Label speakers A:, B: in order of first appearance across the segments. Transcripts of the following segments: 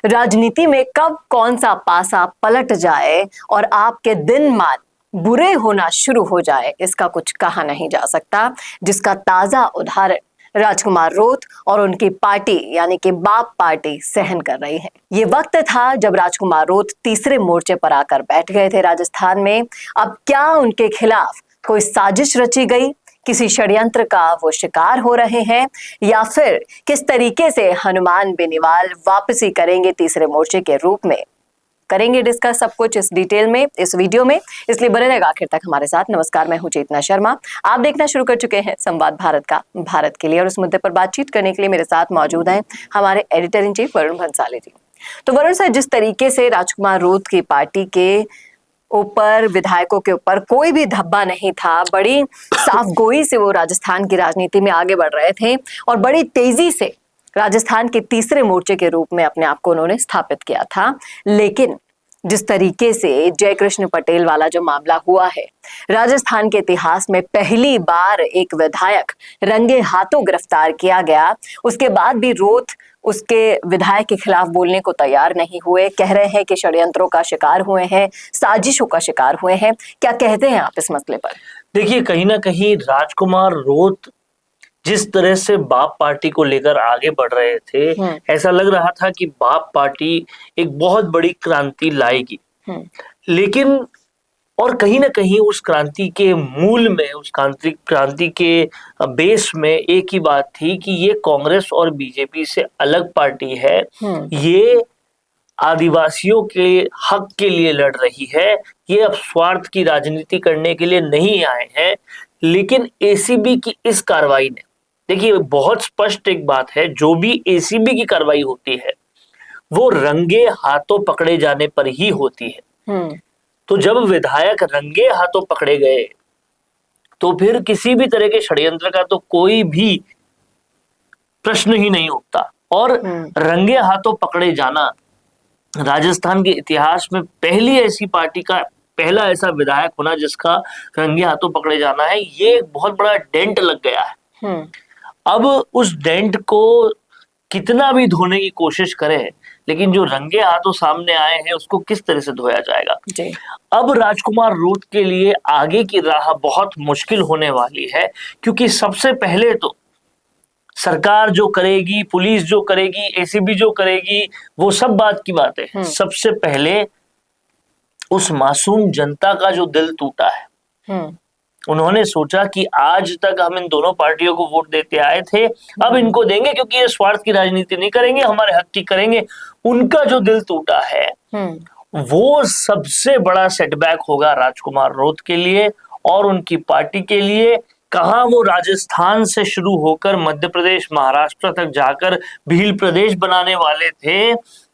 A: राजनीति में कब कौन सा पासा पलट जाए और आपके दिन मान बुरे होना शुरू हो जाए, इसका कुछ कहा नहीं जा सकता, जिसका ताजा उदाहरण राजकुमार रोत और उनकी पार्टी यानी कि बाप पार्टी सहन कर रही है। ये वक्त था जब राजकुमार रोत तीसरे मोर्चे पर आकर बैठ गए थे राजस्थान में। अब क्या उनके खिलाफ कोई साजिश रची गई, किसी षड्यंत्र का वो शिकार हो रहे हैं, या फिर किस तरीके से हनुमान बेनीवाल वापसी करेंगे तीसरे मोर्चे के रूप में? करेंगे डिस्कस सब कुछ इस डिटेल में इस वीडियो में, इसलिए बने रहेगा आखिर तक हमारे साथ। नमस्कार, मैं हूं चेतना शर्मा। आप देखना शुरू कर चुके हैं संवाद भारत का भारत के लिए, और इस मुद्दे पर बातचीत करने के लिए मेरे साथ मौजूद हैं हमारे editor in chief Varun Bhansali ji. तो वरुण सर, जिस तरीके से राजकुमार रोत की पार्टी के ऊपर, विधायकों के ऊपर कोई भी धब्बा नहीं था, बड़ी साफ गोई से वो राजस्थान की राजनीति में आगे बढ़ रहे थे और बड़ी तेजी से राजस्थान के तीसरे मोर्चे के रूप में अपने आप को उन्होंने स्थापित किया था। लेकिन जिस तरीके से जयकृष्ण पटेल वाला जो मामला हुआ है, राजस्थान के इतिहास में पहली बार एक विधायक रंगे हाथों गिरफ्तार किया गया, उसके बाद भी रोत उसके विधायक के खिलाफ बोलने को तैयार नहीं हुए, कह रहे हैं कि षड्यंत्रों का शिकार हुए हैं, साजिशों का शिकार हुए हैं। क्या कहते हैं आप इस मसले पर?
B: देखिए, कहीं ना कहीं राजकुमार रोत जिस तरह से बाप पार्टी को लेकर आगे बढ़ रहे थे, ऐसा लग रहा था कि बाप पार्टी एक बहुत बड़ी क्रांति लाएगी। लेकिन और कहीं ना कहीं उस क्रांति के मूल में, उस क्रांति के बेस में एक ही बात थी कि ये कांग्रेस और बीजेपी से अलग पार्टी है। ये आदिवासियों के हक के लिए लड़ रही है। ये अब स्वार्थ की राजनीति करने के लिए नहीं आए हैं। लेकिन एसीबी की इस कार्रवाई ने, देखिए बहुत स्पष्ट एक बात है, जो भी एसीबी की कार्रवाई होती है वो रंगे हाथों पकड़े जाने पर ही होती है। तो जब विधायक रंगे हाथों पकड़े गए तो फिर किसी भी तरह के षड्यंत्र का तो कोई भी प्रश्न ही नहीं उठता। और रंगे हाथों पकड़े जाना राजस्थान के इतिहास में पहली ऐसी पार्टी का पहला ऐसा विधायक होना जिसका रंगे हाथों पकड़े जाना है, ये एक बहुत बड़ा डेंट लग गया है। अब उस डेंट को कितना भी धोने की कोशिश करें, लेकिन जो रंगे हाथों सामने आए हैं उसको किस तरह से धोया जाएगा। अब राजकुमार रोत के लिए आगे की राह बहुत मुश्किल होने वाली है, क्योंकि सबसे पहले तो सरकार जो करेगी, पुलिस जो करेगी, एसीबी जो करेगी, वो सब बात की बात है। सबसे पहले उस मासूम जनता का जो दिल टूटा है, उन्होंने सोचा कि आज तक हम इन दोनों पार्टियों को वोट देते आए थे, अब इनको देंगे क्योंकि ये स्वार्थ की राजनीति नहीं करेंगे, हमारे हक की करेंगे। उनका जो दिल टूटा है वो सबसे बड़ा सेटबैक होगा राजकुमार रोत के लिए और उनकी पार्टी के लिए। कहां वो राजस्थान से शुरू होकर मध्य प्रदेश, महाराष्ट्र तक जाकर भील प्रदेश बनाने वाले थे,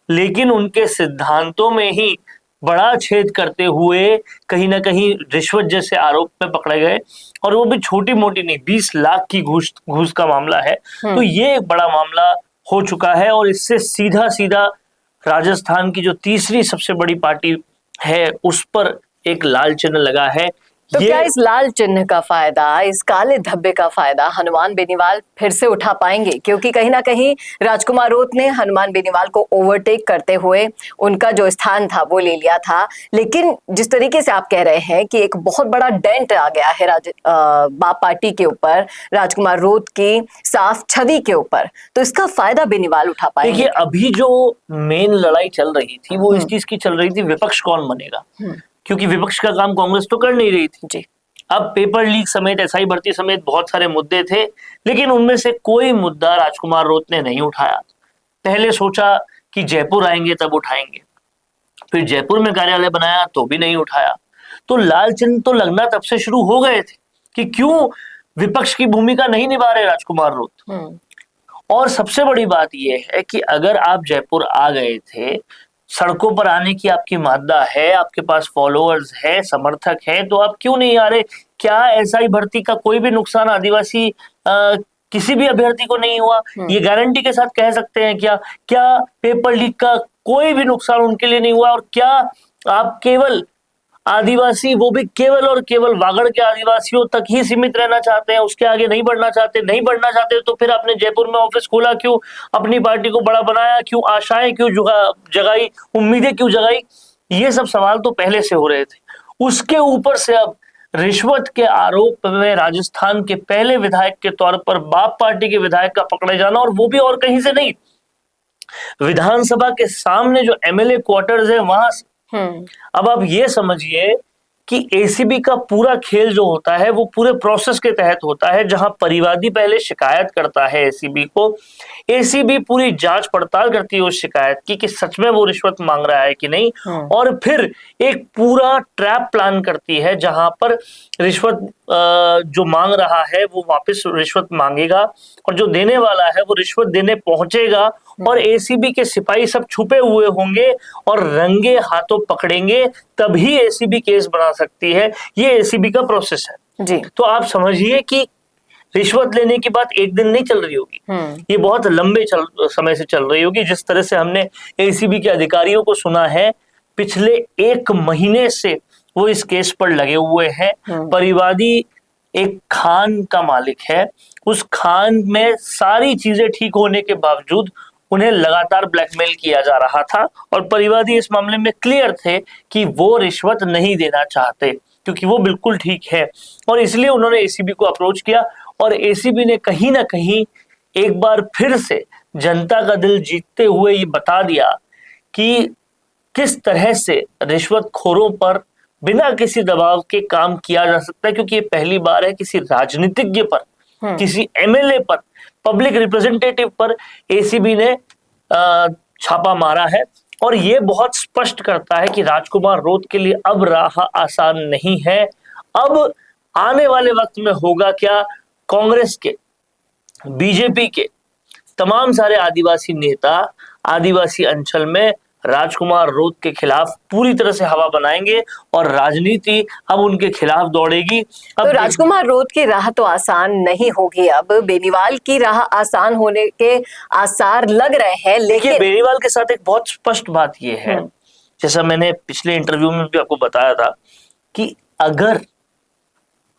B: लेकिन उनके सिद्धांतों में ही बड़ा छेद करते हुए कहीं ना कहीं रिश्वत जैसे आरोप में पकड़े गए, और वो भी छोटी मोटी नहीं, 20 लाख की घूस का मामला है। तो ये एक बड़ा मामला हो चुका है और इससे सीधा सीधा राजस्थान की जो तीसरी सबसे बड़ी पार्टी है उस पर एक लाल चिन्ह लगा है।
A: तो क्या इस लाल चिन्ह का फायदा, इस काले धब्बे का फायदा हनुमान बेनीवाल फिर से उठा पाएंगे? क्योंकि कहीं ना कहीं राजकुमार रोत ने हनुमान बेनीवाल को ओवरटेक करते हुए उनका जो स्थान था वो ले लिया था, लेकिन जिस तरीके से आप कह रहे हैं कि एक बहुत बड़ा डेंट आ गया है बाप पार्टी के ऊपर, राजकुमार रोत की साफ छवि के ऊपर, तो इसका फायदा बेनीवाल उठा पाएंगे?
B: देखिए, अभी जो मेन लड़ाई चल रही थी वो इस चीज की चल रही थी, विपक्ष कौन बनेगा, क्योंकि विपक्ष का काम कांग्रेस तो कर नहीं रही थी जी। अब पेपर लीक समेत, एसआई भर्ती समेत बहुत सारे मुद्दे थे, लेकिन उनमें से कोई मुद्दा राजकुमार रोत ने नहीं उठाया। पहले सोचा कि जयपुर आएंगे तब उठाएंगे, फिर जयपुर में कार्यालय बनाया तो भी नहीं उठाया। तो लाल चिन्ह तो लगना तब से शुरू हो गए थे कि क्यों विपक्ष की भूमिका नहीं निभा रहे राजकुमार रोत। और सबसे बड़ी बात यह है कि अगर आप जयपुर आ गए थे, सड़कों पर आने की आपकी मादा है, आपके पास फॉलोअर्स है, समर्थक है, तो आप क्यों नहीं आ रहे? क्या एसआई भर्ती का कोई भी नुकसान आदिवासी किसी भी अभ्यर्थी को नहीं हुआ, ये गारंटी के साथ कह सकते हैं क्या? क्या पेपर लीक का कोई भी नुकसान उनके लिए नहीं हुआ? और क्या आप केवल आदिवासी वो भी केवल और केवल वागड़ के आदिवासियों तक ही सीमित रहना चाहते हैं, उसके आगे नहीं बढ़ना चाहते। नहीं बढ़ना चाहते तो फिर आपने जयपुर में ऑफिस खोला क्यों, अपनी पार्टी को बड़ा बनाया क्यों, आशाएं क्यों जगाई, उम्मीदें क्यों जगाई? ये सब सवाल तो पहले से हो रहे थे। उसके ऊपर से अब रिश्वत के आरोप में राजस्थान के पहले विधायक के तौर पर बाप पार्टी के विधायक का पकड़े जाना, और वो भी और कहीं से नहीं, विधानसभा के सामने जो एमएलए क्वार्टर्स है वहां से। अब आप ये समझिए कि एसीबी का पूरा खेल जो होता है वो पूरे प्रोसेस के तहत होता है, जहां परिवादी पहले शिकायत करता है एसीबी को, एसीबी पूरी जांच पड़ताल करती है उस शिकायत की कि सच में वो रिश्वत मांग रहा है कि नहीं, और फिर एक पूरा ट्रैप प्लान करती है जहां पर रिश्वत जो मांग रहा है वो वापस रिश्वत मांगेगा, और जो देने वाला है वो रिश्वत देने पहुंचेगा, और एसीबी के सिपाही सब छुपे हुए होंगे और रंगे हाथों पकड़ेंगे, तभी एसीबी केस बना सकती है। ये एसीबी का प्रोसेस है
A: जी।
B: तो आप समझिए कि रिश्वत लेने की बात एक दिन नहीं चल रही होगी, ये बहुत लंबे समय से चल रही होगी। जिस तरह से हमने एसीबी के अधिकारियों को सुना है, पिछले 1 महीने से वो इस केस पर लगे हुए हैं। परिवादी एक खान का मालिक है, उस खान में सारी चीजें ठीक होने के बावजूद उन्हें लगातार ब्लैकमेल किया जा रहा था, और परिवादी इस मामले में क्लियर थे कि वो रिश्वत नहीं देना चाहते क्योंकि वो बिल्कुल ठीक है, और इसलिए उन्होंने एसीबी को अप्रोच किया, और एसीबी ने कहीं ना कहीं एक बार फिर से जनता का दिल जीतते हुए ये बता दिया कि किस तरह से रिश्वतखोरों पर बिना किसी दबाव के काम किया जा सकता है, क्योंकि ये पहली बार है किसी राजनीतिज्ञ पर, किसी एमएलए पर, पब्लिक रिप्रेजेंटेटिव पर एसीबी ने छापा मारा है। और ये बहुत स्पष्ट करता है कि राजकुमार रोत के लिए अब राह आसान नहीं है। अब आने वाले वक्त में होगा क्या, कांग्रेस के, बीजेपी के तमाम सारे आदिवासी नेता आदिवासी अंचल में राजकुमार रोत के खिलाफ पूरी तरह से हवा बनाएंगे, और राजनीति अब उनके खिलाफ दौड़ेगी।
A: तो राजकुमार रोत की राह तो आसान नहीं होगी, अब बेनीवाल की राह आसान होने के आसार लग रहे हैं। लेकिन
B: बेनीवाल के साथ एक बहुत स्पष्ट बात यह है, जैसा मैंने पिछले इंटरव्यू में भी आपको बताया था, कि अगर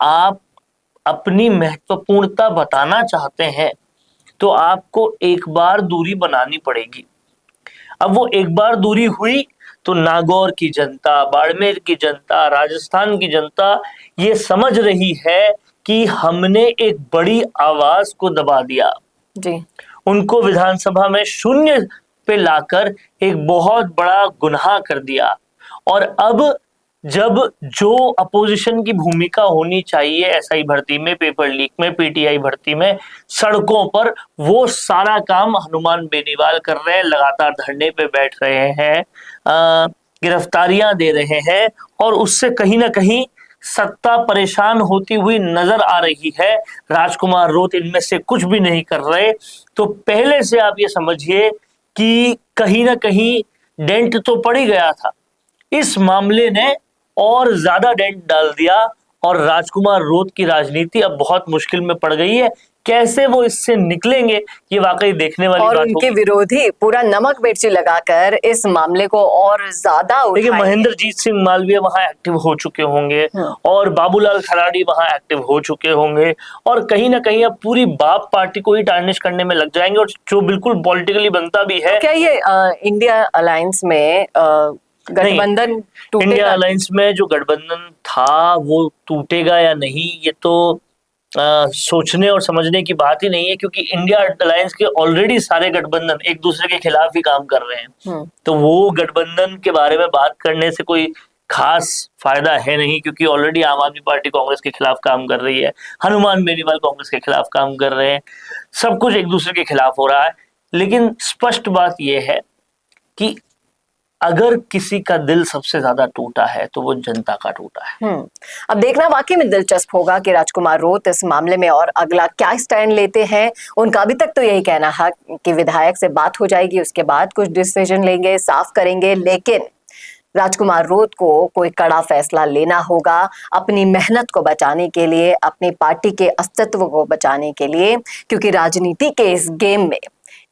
B: आप अपनी महत्वपूर्णता बताना चाहते हैं तो आपको एक बार दूरी बनानी पड़ेगी। अब वो एक बार दूरी हुई तो नागौर की जनता, बाड़मेर की जनता, राजस्थान की जनता ये समझ रही है कि हमने एक बड़ी आवाज को दबा दिया
A: जी।
B: उनको विधानसभा में शून्य पे लाकर एक बहुत बड़ा गुनाह कर दिया। और अब जब जो अपोजिशन की भूमिका होनी चाहिए एसआई भर्ती में, पेपर लीक में, पीटीआई भर्ती में, सड़कों पर, वो सारा काम हनुमान बेनीवाल कर रहे हैं, लगातार धरने पे बैठ रहे हैं, गिरफ्तारियां दे रहे हैं, और उससे कहीं ना कहीं सत्ता परेशान होती हुई नजर आ रही है। राजकुमार रोत इनमें से कुछ भी नहीं कर रहे। तो पहले से आप ये समझिए कि कहीं ना कहीं डेंट तो पड़ ही गया था, इस मामले ने और ज्यादा डेंट डाल दिया, और राजकुमार रोत की राजनीति अब बहुत मुश्किल में पड़ गई है। कैसे वो इससे निकलेंगे ये वाकई देखने वाली बात होगी।
A: और उनके विरोधी पूरा नमक मिर्ची लगाकर इस मामले को और ज्यादा
B: देखिए, महेंद्रजीत सिंह मालवीय वहां एक्टिव हो चुके होंगे, और बाबूलाल खराड़ी वहां एक्टिव हो चुके होंगे, और कहीं ना कहीं अब पूरी बाप पार्टी को ही टार्निश करने में लग जाएंगे, और जो बिल्कुल पॉलिटिकली बनता भी है।
A: तो क्या ये इंडिया अलायंस में गठबंधन टूटेगा?
B: इंडिया अलायंस में जो गठबंधन था वो टूटेगा या नहीं, ये तो सोचने और समझने की बात ही नहीं है, क्योंकि इंडिया अलायंस के ऑलरेडी सारे गठबंधन एक दूसरे के खिलाफ ही काम कर रहे हैं। तो वो गठबंधन के बारे में बात करने से कोई खास फायदा है नहीं, क्योंकि ऑलरेडी आम आदमी पार्टी कांग्रेस के खिलाफ काम कर रही है, हनुमान बेनीवाल कांग्रेस के खिलाफ काम कर रहे हैं, सब कुछ एक दूसरे के खिलाफ हो रहा है। लेकिन स्पष्ट बात यह है कि अगर किसी का दिल सबसे ज्यादा टूटा है तो वो जनता का टूटा है।
A: अब देखना वाकई में दिलचस्प होगा कि राजकुमार रोत इस मामले में और अगला क्या स्टैंड लेते हैं। उनका अभी तक तो यही कहना है कि विधायक से बात हो जाएगी, उसके बाद कुछ डिसीजन लेंगे, साफ करेंगे। लेकिन राजकुमार रोत को कोई कड़ा फैसला लेना होगा अपनी मेहनत को बचाने के लिए, अपनी पार्टी के अस्तित्व को बचाने के लिए, क्योंकि राजनीति के इस गेम में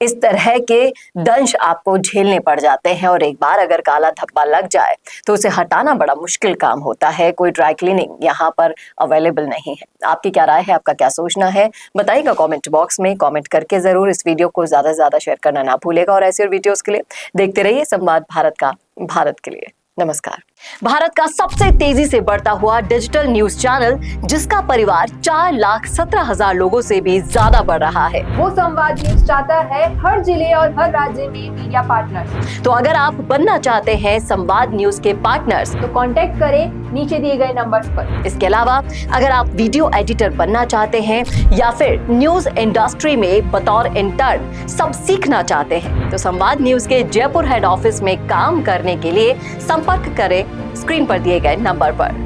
A: इस तरह के दंश आपको झेलने पड़ जाते हैं और एक बार अगर काला धब्बा लग जाए तो उसे हटाना बड़ा मुश्किल काम होता है। कोई ड्राई क्लीनिंग यहाँ पर अवेलेबल नहीं है। आपकी क्या राय है, आपका क्या सोचना है, बताइएगा कमेंट बॉक्स में। कमेंट करके जरूर इस वीडियो को ज्यादा से ज्यादा शेयर करना ना भूलेगा और ऐसे और वीडियोस के लिए देखते रहिए संवाद भारत का, भारत के लिए। नमस्कार। भारत का सबसे तेजी से बढ़ता हुआ डिजिटल न्यूज चैनल जिसका परिवार 4,17,000 लोगों से भी ज्यादा बढ़ रहा है,
C: वो संवाद न्यूज चाहता है हर जिले और हर राज्य में मीडिया पार्टनर्स।
A: तो अगर आप बनना चाहते हैं संवाद न्यूज के पार्टनर्स
C: तो कांटेक्ट करें नीचे दिए गए नंबर्स पर।
A: इसके अलावा अगर आप वीडियो एडिटर बनना चाहते हैं या फिर न्यूज इंडस्ट्री में बतौर इंटर्न सब सीखना चाहते हैं तो संवाद न्यूज के जयपुर हेड ऑफिस में काम करने के लिए संपर्क करें स्क्रीन पर दिए गए नंबर पर।